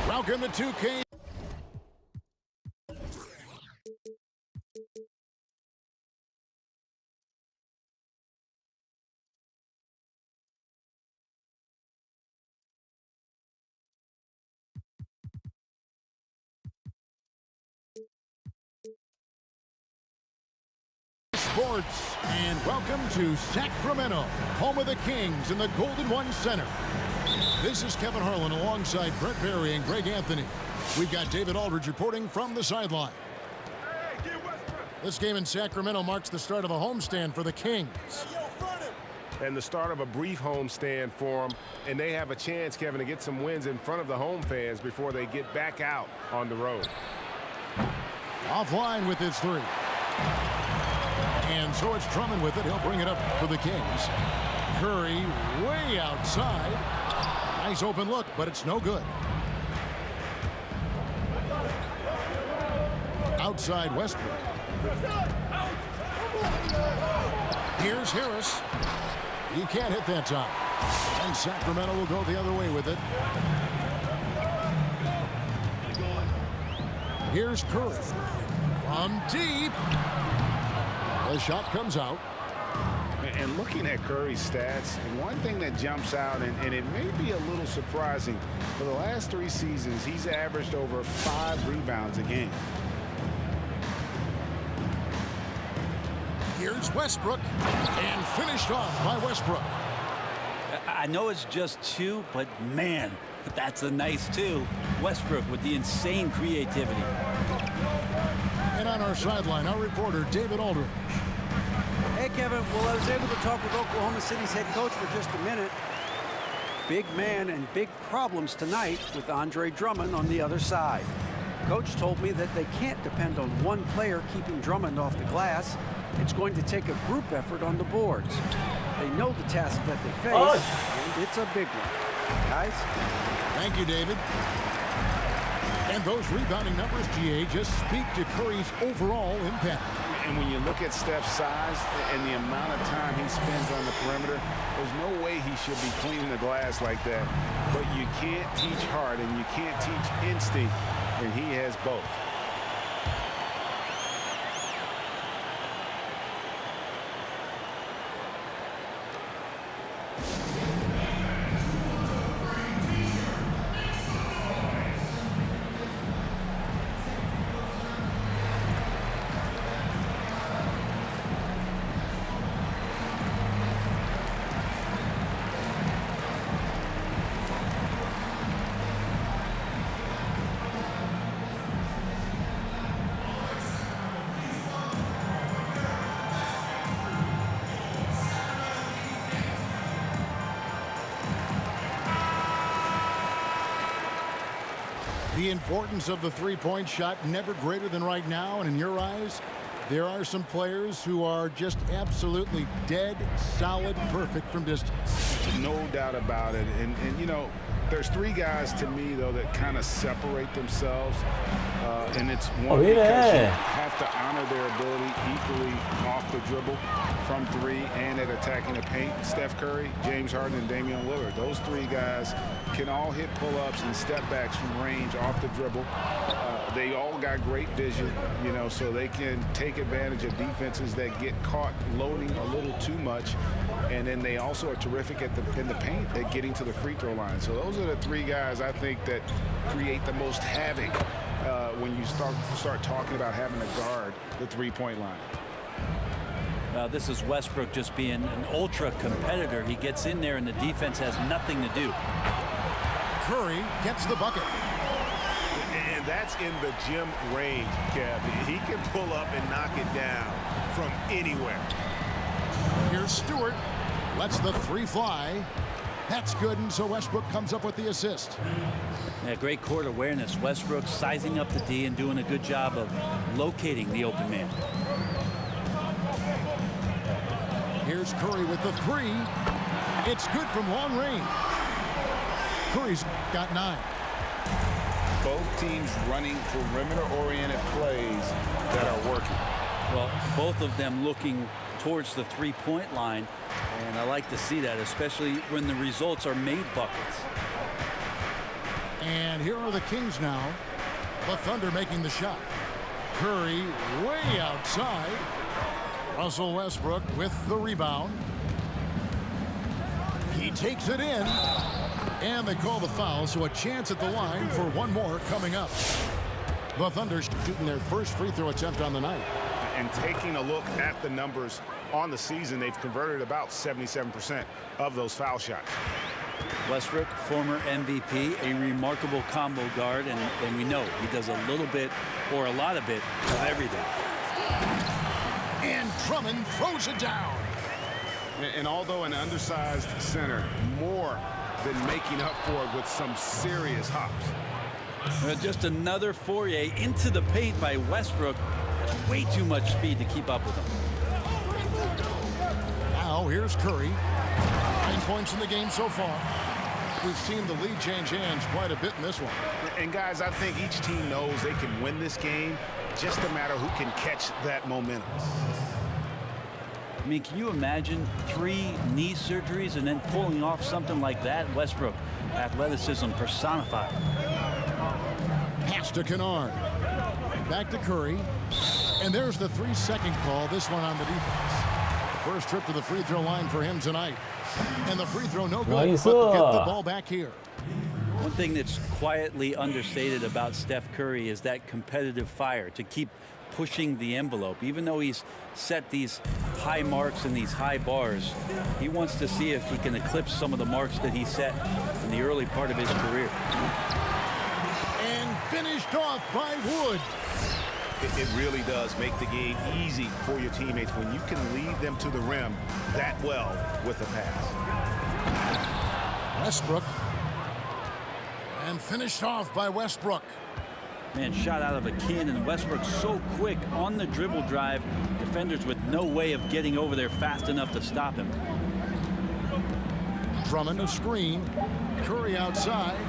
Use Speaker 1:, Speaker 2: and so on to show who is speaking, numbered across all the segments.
Speaker 1: Welcome to 2K. Sports, and welcome to Sacramento, home of the Kings in the Golden One Center. This is Kevin Harlan alongside Brett Barry and Greg Anthony. We've got David Aldridge reporting from the sideline. This game in Sacramento marks the start of a homestand for the Kings.
Speaker 2: And the start of a brief homestand for them. And they have a chance, Kevin, to get some wins in front of the home fans before they get back out on the road.
Speaker 1: Offline with his three. And so it's Drummond with it. He'll bring it up for the Kings. Curry way outside. Nice open look, but it's no good. Outside Westbrook. Here's Harris. He can't hit that time. And Sacramento will go the other way with it. Here's Curry. From deep. The shot comes out.
Speaker 3: And looking at Curry's stats, one thing that jumps out, and it may be a little surprising, for the last 3 seasons, he's averaged over 5 rebounds a game.
Speaker 1: Here's Westbrook, and finished off by Westbrook.
Speaker 4: I know it's just 2, but man, that's a nice 2. Westbrook with the insane creativity.
Speaker 1: And on our sideline, our reporter, David Aldridge.
Speaker 5: Hey, Kevin. Well, I was able to talk with Oklahoma City's head coach for just a minute. Big man and big problems tonight with Andre Drummond on the other side. Coach told me that they can't depend on one player keeping Drummond off the glass. It's going to take a group effort on the boards. They know the task that they face, and it's a big one. Guys?
Speaker 1: Thank you, David. And those rebounding numbers, GA, just speak to Curry's overall impact.
Speaker 3: And when you look at Steph's size and the amount of time he spends on the perimeter, there's no way he should be cleaning the glass like that. But you can't teach heart and you can't teach instinct, and he has both.
Speaker 1: The importance of the three-point shot never greater than right now, and in your eyes, there are some players who are just absolutely dead, solid, perfect from distance.
Speaker 3: No doubt about it. And you know, There's three guys to me, though, that kind of separate themselves. And it's one,
Speaker 6: 왜
Speaker 3: because you
Speaker 6: 이래?
Speaker 3: have to honor their ability equally off the dribble, from three, and at attacking the paint. Steph Curry, James Harden, and Damian Lillard. Those three guys can all hit pull-ups and step-backs from range off the dribble. They all got great vision, you know, so they can take advantage of defenses that get caught loading a little too much. And then they also are terrific in the paint at getting to the free throw line. So those are the three guys I think that create the most havoc when you start talking about having to guard the three-point line.
Speaker 4: This is Westbrook just being an ultra competitor. He gets in there and the defense has nothing to do.
Speaker 1: Curry gets the bucket.
Speaker 2: And that's in the gym range, Kev. He can pull up and knock it down from anywhere.
Speaker 1: Here's Stewart. Lets the three fly. That's good, and so Westbrook comes up with the assist.
Speaker 4: Yeah, great court awareness. Westbrook sizing up the D and doing a good job of locating the open man.
Speaker 1: Here's Curry with the three. It's good from long range. Curry's got 9.
Speaker 3: Both teams running perimeter-oriented plays that are working.
Speaker 4: Well, both of them looking towards the three-point line, and I like to see that, especially when the results are made buckets.
Speaker 1: And here are the Kings now. The Thunder making the shot. Curry way outside. Russell Westbrook with the rebound. He takes it in. And they call the foul, so a chance at the line for one more coming up. The Thunder shooting their first free throw attempt on the night.
Speaker 2: And taking a look at the numbers on the season, they've converted about 77% of those foul shots.
Speaker 4: Westbrook, former MVP, a remarkable combo guard, and we know he does a little bit or a lot of it of everything.
Speaker 1: And Drummond throws it down.
Speaker 3: And although an undersized center, more than making up for it with some serious hops.
Speaker 4: Just another foray into the paint by Westbrook. There's way too much speed to keep up with him.
Speaker 1: Now here's Curry. 9 points in the game so far. We've seen the lead change hands quite a bit in this one.
Speaker 2: And guys, I think each team knows they can win this game. Just a matter who can catch that momentum.
Speaker 4: I mean, can you imagine 3 knee surgeries and then pulling off something like that? Westbrook, athleticism personified.
Speaker 1: Pass to Kennard. Back to Curry. And there's the 3-second call, this one on the defense. First trip to the free throw line for him tonight. And the free throw no good,
Speaker 6: Nice.
Speaker 1: but get the ball back here.
Speaker 4: One thing that's quietly understated about Steph Curry is that competitive fire to keep pushing the envelope. Even though he's set these high marks and these high bars, he wants to see if he can eclipse some of the marks that he set in the early part of his career.
Speaker 1: And finished off by Wood.
Speaker 2: It really does make the game easy for your teammates when you can lead them to the rim that well with a pass.
Speaker 1: Westbrook. And finished off by Westbrook.
Speaker 4: Man, shot out of a cannon. Westbrook so quick on the dribble drive. Defenders with no way of getting over there fast enough to stop him.
Speaker 1: Drummond a screen. Curry outside.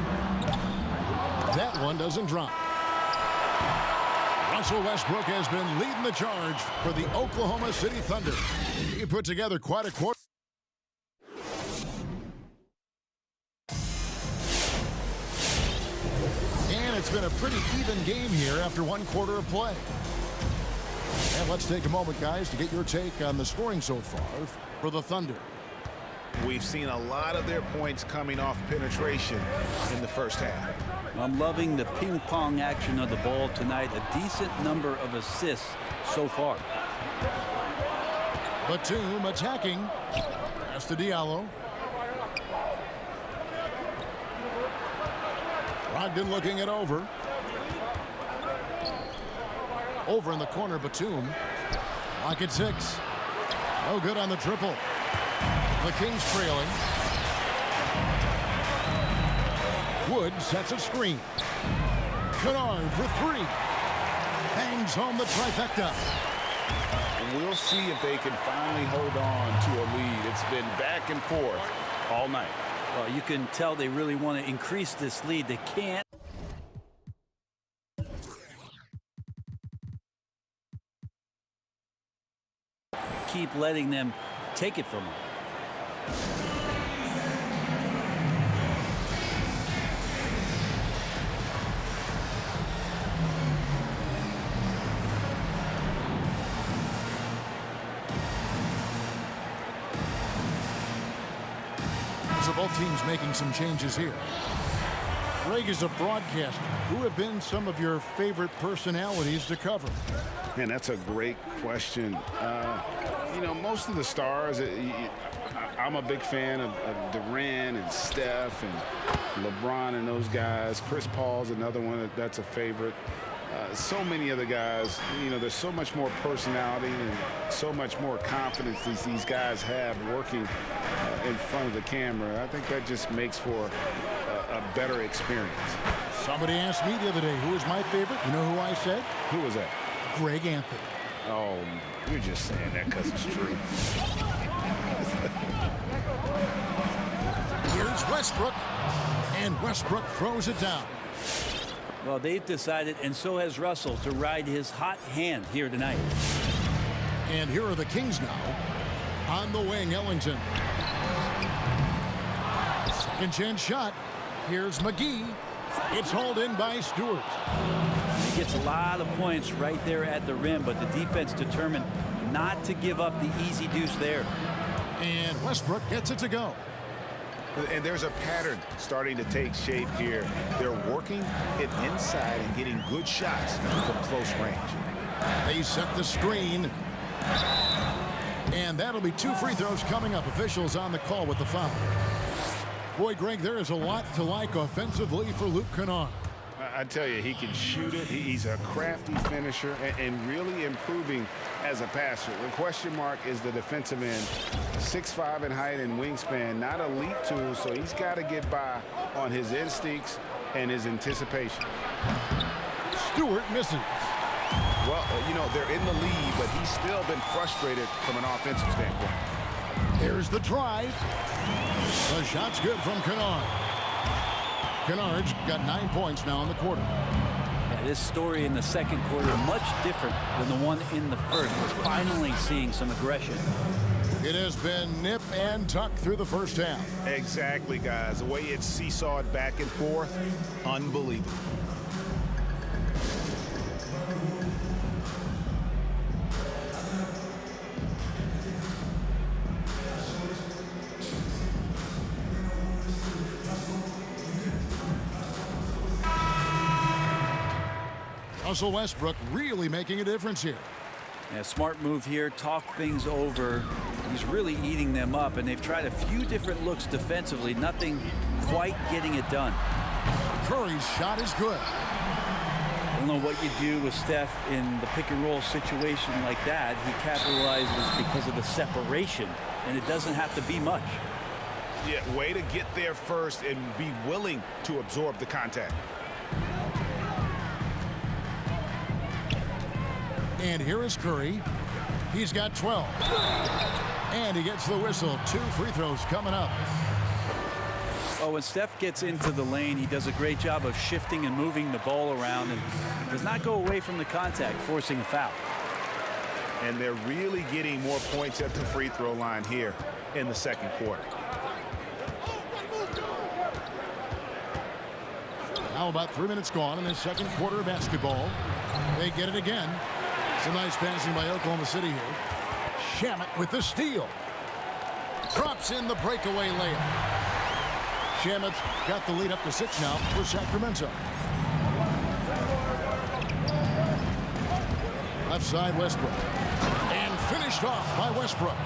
Speaker 1: That one doesn't drop. Russell Westbrook has been leading the charge for the Oklahoma City Thunder. He put together quite a quarter. And it's been a pretty even game here after 1 quarter of play. And let's take a moment, guys, to get your take on the scoring so far for the Thunder.
Speaker 2: We've seen a lot of their points coming off penetration in the first half.
Speaker 4: I'm loving the ping pong action of the ball tonight. A decent number of assists so far.
Speaker 1: Batum attacking. Pass to Diallo. Brogdon looking it over. Over in the corner, Batum. Lock at 6. No good on the triple. The Kings trailing. Wood sets a screen. Kennard for 3. Bangs home the trifecta.
Speaker 3: And we'll see if they can finally hold on to a lead. It's been back and forth all night.
Speaker 4: Well, you can tell they really want to increase this lead. They can't. Keep letting them take it from them.
Speaker 1: So both teams making some changes here. Greg, is a broadcaster, who have been some of your favorite personalities to cover?
Speaker 3: Man, that's a great question. You know, most of the stars, I'm a big fan of Durant and Steph and LeBron and those guys. Chris Paul's another one that's a favorite. So many of the guys, you know, there's so much more personality and so much more confidence these guys have working in front of the camera. I think that just makes for a better experience.
Speaker 1: Somebody asked me the other day who was my favorite. You know who I said?
Speaker 3: Who was that?
Speaker 1: Greg Anthony.
Speaker 3: Oh, you're just saying that because it's true.
Speaker 1: Here's Westbrook, and Westbrook throws it down.
Speaker 4: Well, they've decided, and so has Russell, to ride his hot hand here tonight.
Speaker 1: And here are the Kings now. On the wing, Ellington. Second chance shot. Here's McGee. It's hauled in by Stewart.
Speaker 4: He gets a lot of points right there at the rim, but the defense determined not to give up the easy deuce there.
Speaker 1: And Westbrook gets it to go.
Speaker 3: And there's a pattern starting to take shape here. They're working it inside and getting good shots from close range.
Speaker 1: They set the screen. And that'll be 2 free throws coming up. Officials on the call with the foul. Boy, Greg, there is a lot to like offensively for Luke Kennard.
Speaker 3: I tell you, he can shoot it. He's a crafty finisher and really improving as a passer. The question mark is the defensive end. 6'5" in height and wingspan, not elite tools, so he's got to get by on his instincts and his anticipation.
Speaker 1: Stewart misses.
Speaker 3: Well, you know, they're in the lead, but he's still been frustrated from an offensive standpoint.
Speaker 1: Here's the drive. The shot's good from Kennard. Kennard's got 9 points now in the quarter.
Speaker 4: Yeah, this story in the second quarter much different than the one in the first. We're finally seeing some aggression.
Speaker 1: It has been nip and tuck through the first half.
Speaker 3: Exactly, guys. The way it's seesawed back and forth, unbelievable.
Speaker 1: Russell Westbrook really making a difference here.
Speaker 4: Yeah, smart move here. Talk things over. He's really eating them up, and they've tried a few different looks defensively. Nothing quite getting it done.
Speaker 1: Curry's shot is good.
Speaker 4: I don't know what you do with Steph in the pick and roll situation like that. He capitalizes because of the separation, and it doesn't have to be much.
Speaker 3: Yeah, way to get there first and be willing to absorb the contact.
Speaker 1: And here is Curry. He's got 12. And he gets the whistle. 2 free throws coming up.
Speaker 4: Oh, when Steph gets into the lane, he does a great job of shifting and moving the ball around and does not go away from the contact, forcing a foul.
Speaker 3: And they're really getting more points at the free throw line here in the second quarter.
Speaker 1: Now about 3 minutes gone in the second quarter of basketball. They get it again. Some nice passing by Oklahoma City here. Shamet with the steal. Drops in the breakaway layup. Shamet's got the lead up to 6 now for Sacramento. Left side Westbrook. And finished off by Westbrook.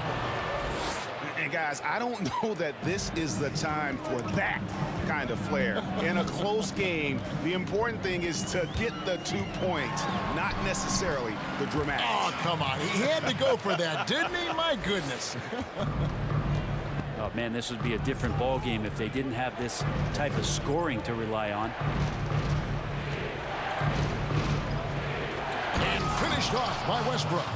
Speaker 3: And guys, I don't know that this is the time for that kind of flair. In a close game, the important thing is to get the 2 points, not necessarily the dramatics.
Speaker 1: Oh, come on. He had to go for that, didn't he? My goodness.
Speaker 4: Oh, man, this would be a different ball game if they didn't have this type of scoring to rely on.
Speaker 1: And finished off by Westbrook.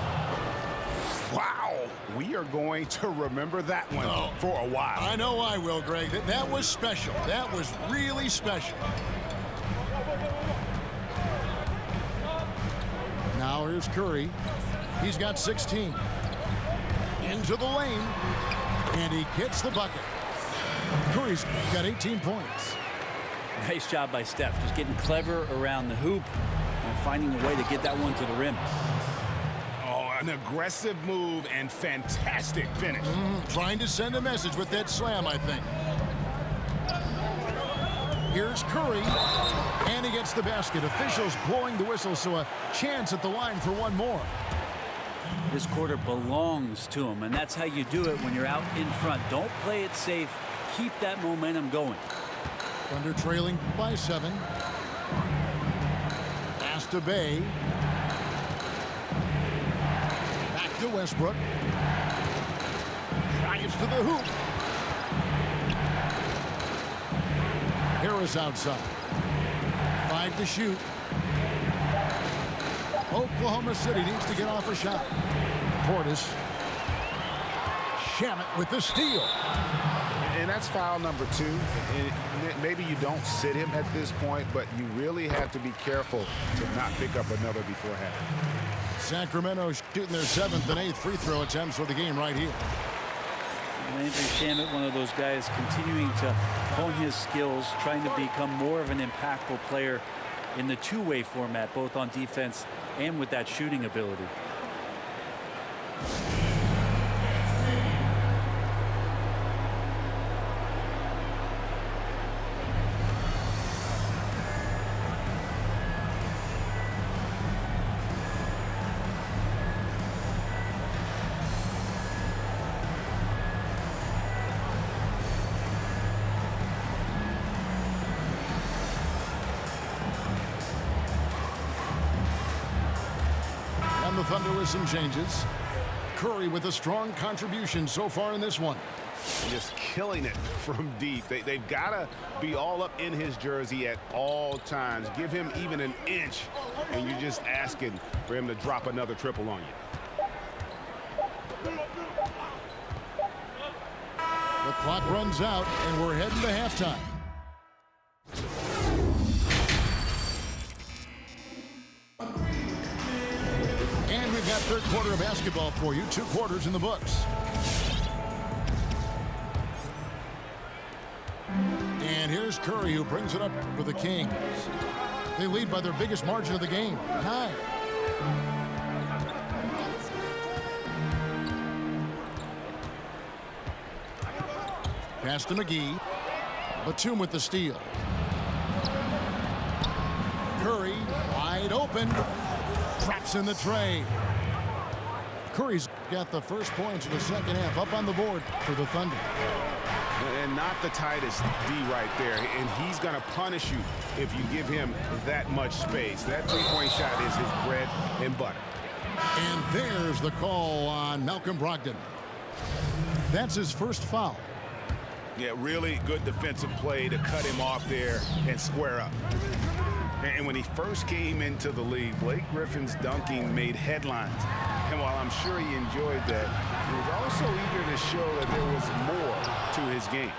Speaker 3: Wow, we are going to remember that one for a while.
Speaker 1: I know I will, Greg. That was special. That was really special. Now here's Curry. He's got 16. Into the lane. And he gets the bucket. Curry's got 18 points.
Speaker 4: Nice job by Steph. Just getting clever around the hoop and finding a way to get that one to the rim.
Speaker 3: Oh, an aggressive move and fantastic finish.
Speaker 1: Trying to send a message with that slam, I think. Here's Curry. And he gets the basket. Officials blowing the whistle, so a chance at the line for one more.
Speaker 4: This quarter belongs to him, and that's how you do it when you're out in front. Don't play it safe. Keep that momentum going.
Speaker 1: Thunder trailing by 7. Pass to Bay. Back to Westbrook. Drives to the hoop. Harris outside. 5 to shoot. Oklahoma City needs to get off a shot. Portis. Shamet with the steal.
Speaker 3: And that's foul number 2. And maybe you don't sit him at this point, but you really have to be careful to not pick up another before half.
Speaker 1: Sacramento shooting their 7th and 8th free throw attempts for the game right here.
Speaker 4: Landry Shamet, one of those guys continuing to hone his skills, trying to become more of an impactful player in the two-way format, both on defense and with that shooting ability.
Speaker 1: The Thunder with some changes. Curry with a strong contribution so far in this one.
Speaker 3: Just killing it from deep. They've got to be all up in his jersey at all times. Give him even an inch, and you're just asking for him to drop another triple on you.
Speaker 1: The clock runs out, and we're heading to halftime. We've got third quarter of basketball for you. 2 quarters in the books. And here's Curry, who brings it up for the Kings. They lead by their biggest margin of the game, 9. Pass to McGee. Batum with the steal. Curry wide open. Traps in the tray. Curry's got the first points of the second half up on the board for the Thunder.
Speaker 3: And not the tightest D right there. And he's going to punish you if you give him that much space. That three-point shot is his bread and butter.
Speaker 1: And there's the call on Malcolm Brogdon. That's his first foul.
Speaker 3: Yeah, really good defensive play to cut him off there and square up. And when he first came into the league, Blake Griffin's dunking made headlines. And while I'm sure he enjoyed that, he was also eager to show that there was more to his game.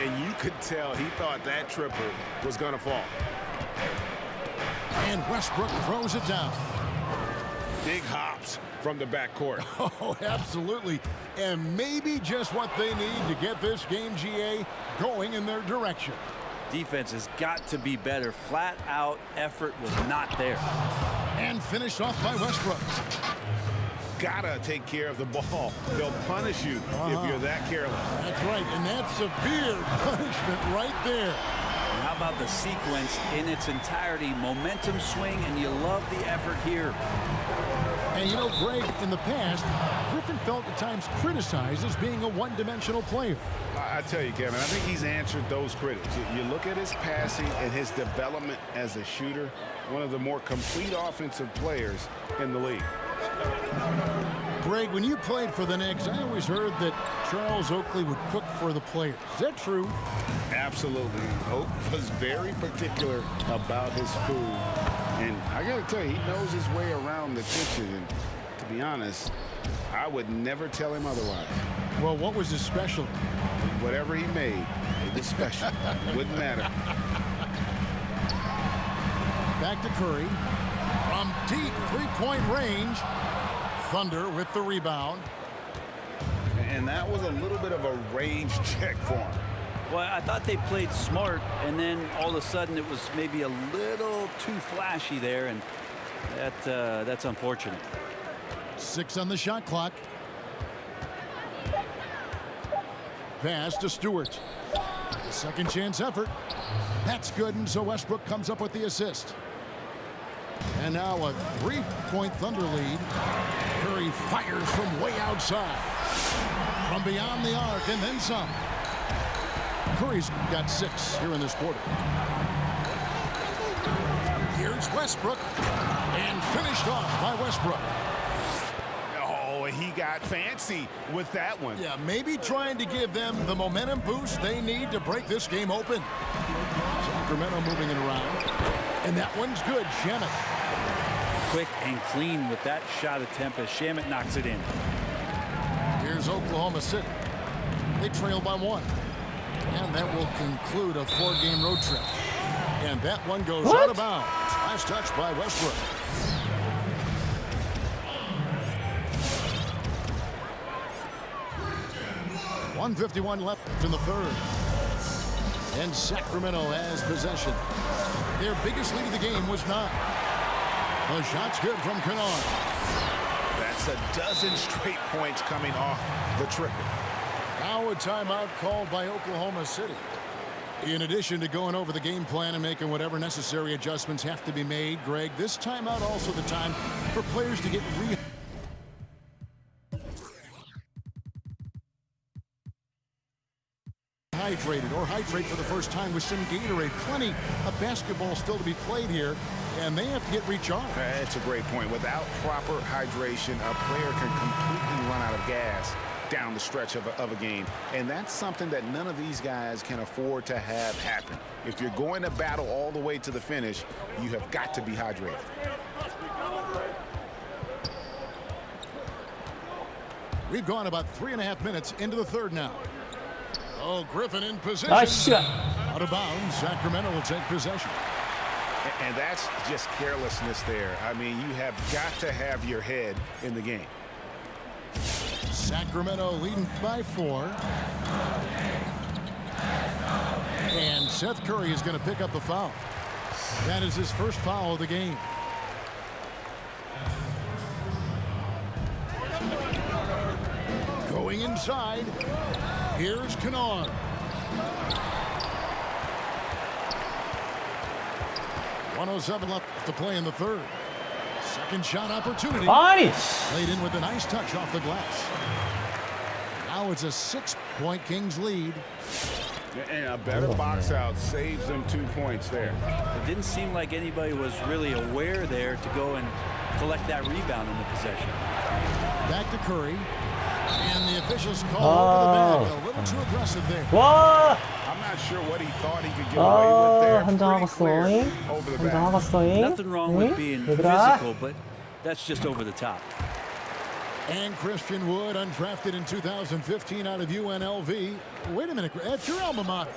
Speaker 3: And you could tell he thought that triple was going to fall.
Speaker 1: And Westbrook throws it down.
Speaker 3: Big hops from the backcourt.
Speaker 1: Oh, absolutely. And maybe just what they need to get this game, GA, going in their direction.
Speaker 4: Defense has got to be better. Flat out effort was not there.
Speaker 1: And finished off by Westbrook.
Speaker 3: Gotta take care of the ball. They'll punish you if you're that careless.
Speaker 1: That's right, and that's severe punishment right there.
Speaker 4: And how about the sequence in its entirety? Momentum swing, and you love the effort here.
Speaker 1: And you know, Greg, in the past, Griffin felt at times criticized as being a one-dimensional player.
Speaker 3: I tell you, Kevin, I think he's answered those critics. You look at his passing and his development as a shooter, one of the more complete offensive players in the league.
Speaker 1: Greg, when you played for the Knicks, I always heard that Charles Oakley would cook for the players. Is that true?
Speaker 3: Absolutely. Oak was very particular about his food. And I got to tell you, he knows his way around the kitchen. And to be honest, I would never tell him otherwise.
Speaker 1: Well, what was his specialty?
Speaker 3: Whatever he made, it was special. Wouldn't matter.
Speaker 1: Back to Curry. From deep three-point range. Thunder with the rebound.
Speaker 3: And that was a little bit of a range check for him.
Speaker 4: Well, I thought they played smart, and then all of a sudden it was maybe a little too flashy there, and that's unfortunate.
Speaker 1: 6 on the shot clock. Pass to Stewart. Second chance effort. That's good, and so Westbrook comes up with the assist. And now a 3-point Thunder lead. Curry fires from way outside. From beyond the arc, and then some. Curry's got 6 here in this quarter. Here's Westbrook. And finished off by Westbrook.
Speaker 2: Oh, he got fancy with that one.
Speaker 1: Yeah, maybe trying to give them the momentum boost they need to break this game open. Sacramento moving it around. And that one's good. Shamet.
Speaker 4: Quick and clean with that shot attempt as Shamet knocks it in.
Speaker 1: Here's Oklahoma City. They trail by 1. And that will conclude a 4-game road trip. And that one goes out of bounds. Last touch by Westbrook. .151 left in the third. And Sacramento has possession. Their biggest lead of the game was 9. The shot's good from Kennard.
Speaker 3: That's a dozen straight points coming off the triple.
Speaker 1: Now a timeout called by Oklahoma City. In addition to going over the game plan and making whatever necessary adjustments have to be made, Greg, this timeout also the time for players to get hydrated or hydrate for the first time with some Gatorade. Plenty of basketball still to be played here, and they have to get recharged.
Speaker 3: That's a great point. Without proper hydration, a player can completely run out of gas down the stretch of a game, and that's something that none of these guys can afford to have happen. If you're going to battle all the way to the finish, you have got to be hydrated.
Speaker 1: We've gone about 3.5 minutes into the third now. Oh, Griffin in position. Out of bounds. Sacramento will take possession.
Speaker 3: And that's just carelessness there. I mean, you have got to have your head in the game.
Speaker 1: Sacramento leading by 4. And Seth Curry is going to pick up the foul. That is his first foul of the game. Going inside. Here's Kennard. .107 left to play in the third. Second shot opportunity. Laid in with a nice touch off the glass. Now it's a 6-point Kings lead.
Speaker 3: And a better box out saves them 2 points there.
Speaker 4: It didn't seem like anybody was really aware there to go and collect that rebound in the possession.
Speaker 1: Back to Curry. And the officials call over the bag. A little too aggressive there.
Speaker 3: I'm not sure what he thought he could get away with there. Pretty clear over the back.
Speaker 4: Nothing wrong with being physical, but that's just over the top.
Speaker 1: And Christian Wood, undrafted in 2015 out of UNLV. Wait a minute, that's your alma mater.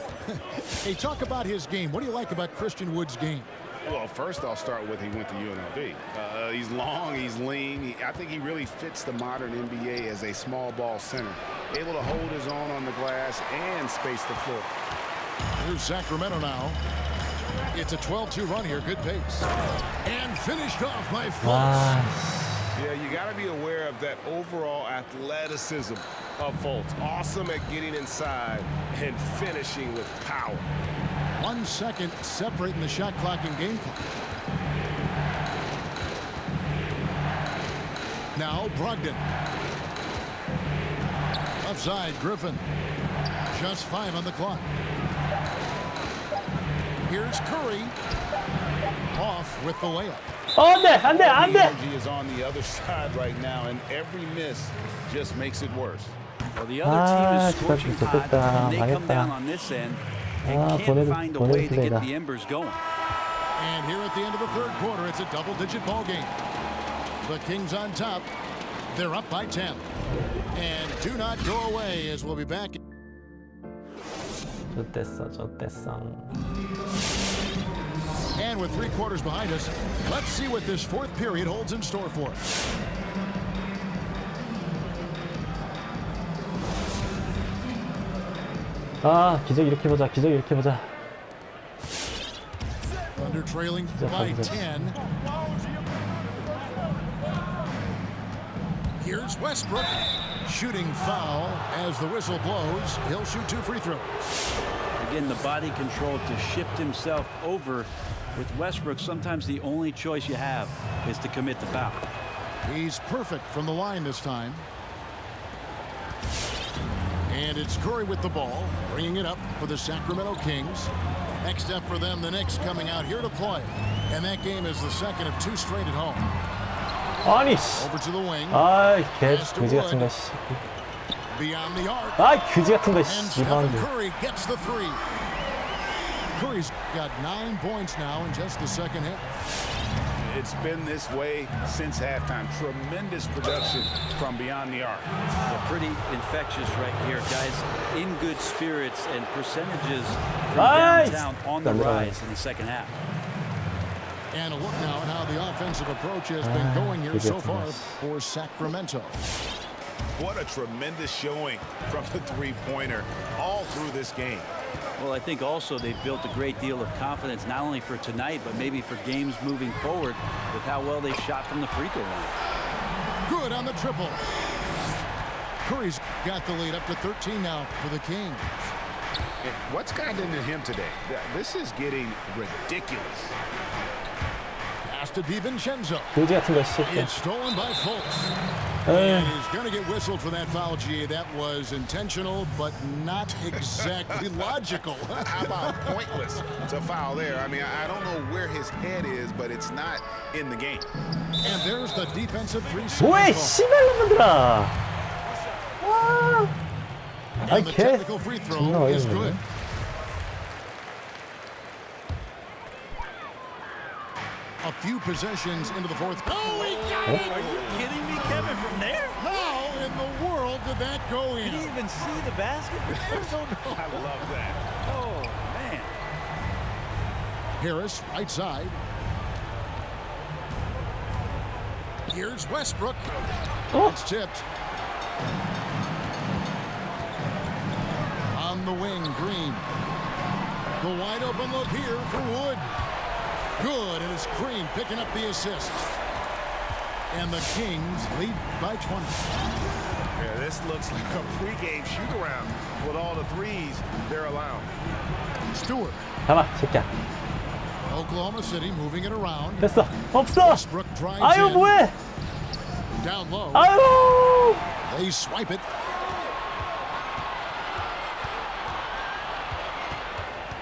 Speaker 1: Hey, talk about his game. What do you like about Christian Wood's game?
Speaker 3: Well, first I'll start with he went to UNLV. He's long, he's lean. I think he really fits the modern NBA as a small ball center. Able to hold his own on the glass and space the floor.
Speaker 1: Here's Sacramento now. It's a 12-2 run here. Good pace. And finished off by Fultz.
Speaker 2: Yeah, you got to be aware of that overall athleticism of Fultz. Awesome at getting inside and finishing with power.
Speaker 1: 1 second separating the shot clock and game clock. Now Brogdon. Offside, Griffin. Just 5 on the clock. Here's Curry. Off with the layup.
Speaker 3: The energy is on the other side right now, and every miss just makes it worse.
Speaker 4: Well, the other team is scorching hot, and they come down on this end and can't find a way to get the embers going.
Speaker 1: And here at the end of the third quarter, it's a double-digit ball game. The Kings on top. They're up by 10. And do not go away as we'll be back.
Speaker 6: 좋댔어.
Speaker 1: And with 3 quarters behind us, let's see what this 4th period holds in store for us.
Speaker 6: 아, 기적 일으켜보자.
Speaker 1: Thunder trailing by 10. Here's Westbrook. Shooting foul as the whistle blows. He'll shoot 2 free throws.
Speaker 4: Again, the body control to shift himself over. With Westbrook, sometimes the only choice you have is to commit the foul.
Speaker 1: He's perfect from the line this time. And it's Curry with the ball, bringing it up for the Sacramento Kings. Next up for them, the Knicks coming out here to play. And that game is the second of 2 straight at home.
Speaker 6: 아니 씨.
Speaker 1: Over to the wing.
Speaker 6: 아, 개 그지 같은 거 씨.
Speaker 1: Beyond the arc.
Speaker 6: 아, 그지 같은 거
Speaker 1: And
Speaker 6: 씨.
Speaker 1: Stephen
Speaker 6: 리바운드.
Speaker 1: Curry gets the 3. Curry's got 9 points now in just the second half.
Speaker 3: It's been this way since halftime. Tremendous production from beyond the arc.
Speaker 4: Yeah, pretty infectious right here, guys. In good spirits and percentages from
Speaker 6: Nice.
Speaker 4: downtown on the rise in the second half.
Speaker 1: And a look now at how the offensive approach has been going here so far for Sacramento.
Speaker 3: What a tremendous showing from the three-pointer all through this game.
Speaker 4: Well, I think also they've built a great deal of confidence, not only for tonight, but maybe for games moving forward with how well they shot from the free throw line.
Speaker 1: Good on the triple. Curry's got the lead up to 13 now for the Kings.
Speaker 3: And what's gotten into him today? This is getting ridiculous.
Speaker 1: Pass to DiVincenzo.
Speaker 6: 그지 같은 거 씨.
Speaker 1: It's stolen by Fultz. And he's going to get whistled for that foul, G. That was intentional, but not exactly logical.
Speaker 3: How about pointless to foul there? I mean, I don't know where his head is, but it's not in the game.
Speaker 1: And there's the defensive 3-second
Speaker 6: 뭐해
Speaker 1: call.
Speaker 6: 씨발놈들아. 와.
Speaker 1: And the
Speaker 6: 개.
Speaker 1: technical free throw
Speaker 6: 존나
Speaker 1: is
Speaker 6: 어이없네.
Speaker 1: good. A few possessions into the 4th. Oh, he got it!
Speaker 4: Are you kidding me, Kevin, from there?
Speaker 1: How in the world did that go in?
Speaker 4: Did he even see the basket?
Speaker 3: I love that.
Speaker 4: Oh, man.
Speaker 1: Harris, right side. Here's Westbrook.
Speaker 6: Oh.
Speaker 1: It's tipped. On the wing, Green. The wide open look here for Wood. Good, and it's Green picking up the assist. And the Kings lead by 20.
Speaker 2: Yeah, this looks like a pregame shoot-around with all the threes they're allowing.
Speaker 1: Stewart.
Speaker 6: 가만 새끼야.
Speaker 1: Oklahoma City moving it around.
Speaker 6: 됐어. 없어.
Speaker 1: Westbrook drives
Speaker 6: 아유
Speaker 1: in.
Speaker 6: 뭐해?
Speaker 1: Down low.
Speaker 6: 아유.
Speaker 1: They swipe it.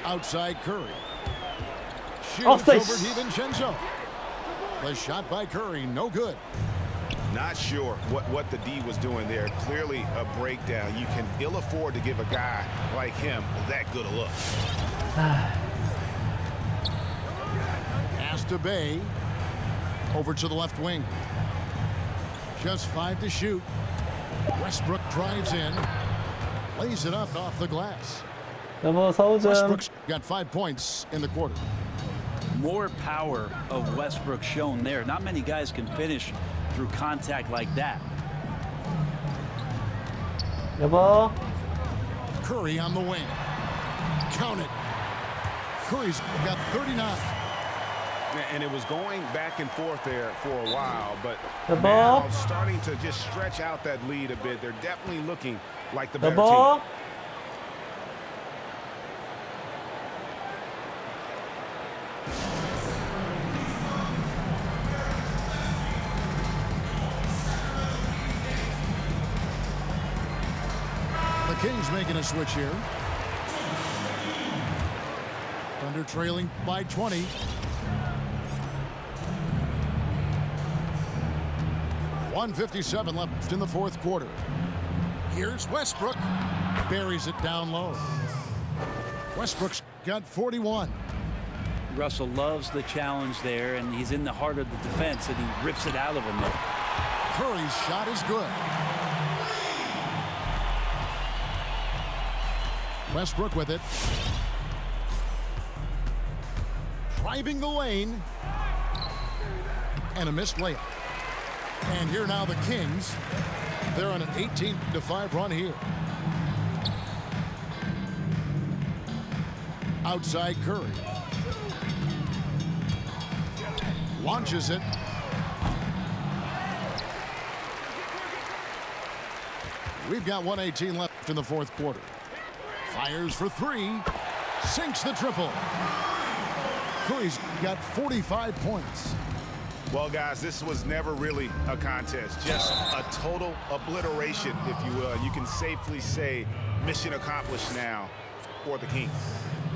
Speaker 1: Outside Curry. Shoots
Speaker 6: Offside.
Speaker 1: over DiVincenzo. The shot by Curry, no good.
Speaker 3: Not sure what the D was doing there. Clearly a breakdown. You can ill afford to give a guy like him that good a look.
Speaker 1: Pass to Bay. Over to the left wing. Just 5 to shoot. Westbrook drives in. Lays it up off the glass.
Speaker 6: 여보 서우점.
Speaker 1: Westbrook's got 5 points in the quarter.
Speaker 4: More power of Westbrook shown there. Not many guys can finish through contact like that.
Speaker 6: 여보.
Speaker 1: Curry on the wing. Count it. Curry's got 39.
Speaker 3: And it was going back and forth there for a while, but
Speaker 6: The
Speaker 3: now
Speaker 6: ball.
Speaker 3: starting to just stretch out that lead a bit. They're definitely looking like the better
Speaker 6: 여보.
Speaker 3: team.
Speaker 1: The Kings making a switch here. Thunder trailing by 20. .157 left in the 4th quarter. Here's Westbrook. Buries it down low. Westbrook's got 41.
Speaker 4: Russell loves the challenge there, and he's in the heart of the defense, and he rips it out of him there.
Speaker 1: Curry's shot is good. Westbrook with it. Driving the lane. And a missed layup. And here now the Kings. They're on an 18-5 run here. Outside Curry. Launches it. We've got 1:18 left in the fourth quarter. Fires for three. Sinks the triple. Curry's got 45 points.
Speaker 3: Well, guys, this was never really a contest. Just a total obliteration, if you will. And you can safely say mission accomplished now for the Kings.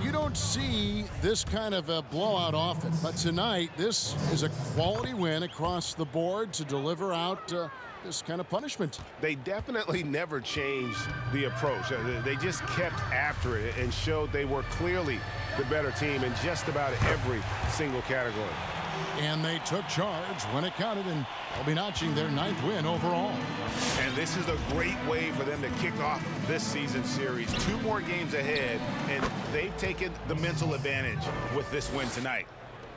Speaker 1: You don't see this kind of a blowout often, but tonight this is a quality win across the board to deliver out this kind of punishment.
Speaker 2: They definitely never changed the approach. They just kept after it and showed they were clearly the better team in just about every single category.
Speaker 1: And they took charge when it counted, and they'll be notching their 9th win overall.
Speaker 3: And this is a great way for them to kick off this season series. 2 more games ahead, and they've taken the mental advantage with this win tonight.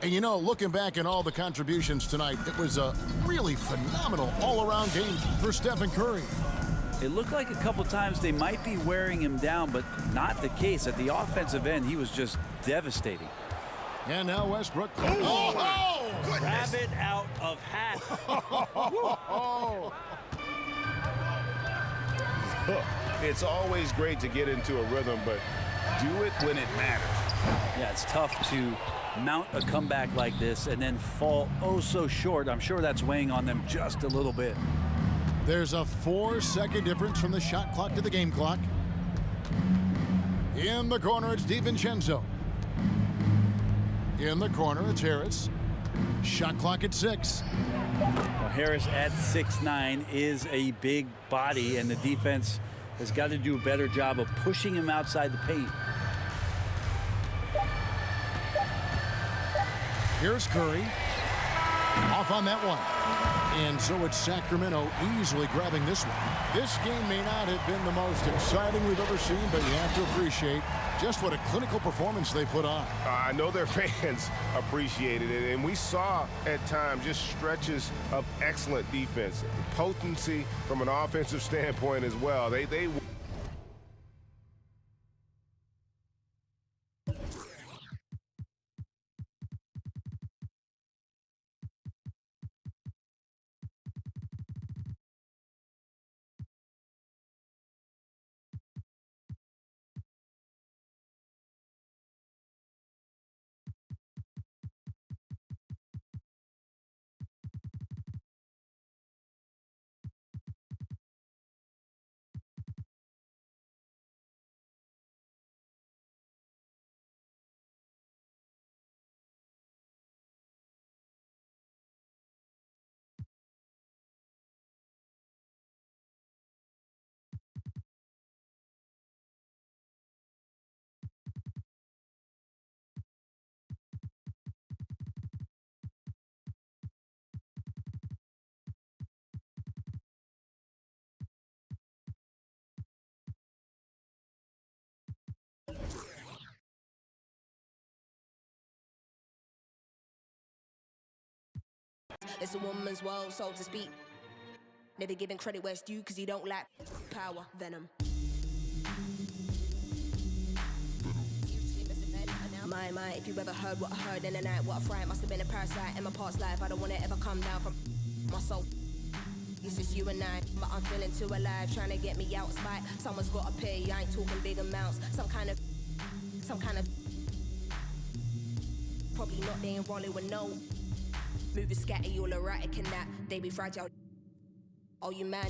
Speaker 1: And you know, looking back at all the contributions tonight, it was a really phenomenal all-around game for Stephen Curry.
Speaker 4: It looked like a couple times they might be wearing him down, but not the case. At the offensive end, he was just devastating.
Speaker 1: And now Westbrook.
Speaker 4: Rabbit out of hat.
Speaker 2: It's always great to get into a rhythm, but do it when it matters.
Speaker 4: Yeah, it's tough to mount a comeback like this and then fall oh so short. I'm sure that's weighing on them just a little bit.
Speaker 1: There's a 4-second difference from the shot clock to the game clock. In the corner, it's DiVincenzo. In the corner, it's Harris. Shot clock at 6.
Speaker 4: Well, Harris at 6'9" is a big body, and the defense has got to do a better job of pushing him outside the paint.
Speaker 1: Here's Curry. Off on that one. And so it's Sacramento easily grabbing this one. This game may not have been the most exciting we've ever seen, but you have to appreciate just what a clinical performance they put on.
Speaker 2: I know their fans appreciated it, and we saw at times just stretches of excellent defense. Potency from an offensive standpoint as well. They
Speaker 7: It's a woman's world, so to speak. Never giving credit where it's due, cause you don't lack power, venom. My, if you ever heard what I heard in the night, what I fright, must have been a parasite in my past life. I don't wanna ever come down from my soul. It's just you and I, but I'm feeling too alive, trying to get me out of spite. Someone's gotta pay, I ain't talking big amounts. Some kind of probably not, they ain't rolling with no. Moving scatty, all erratic and that, they be fragile. Oh, you man.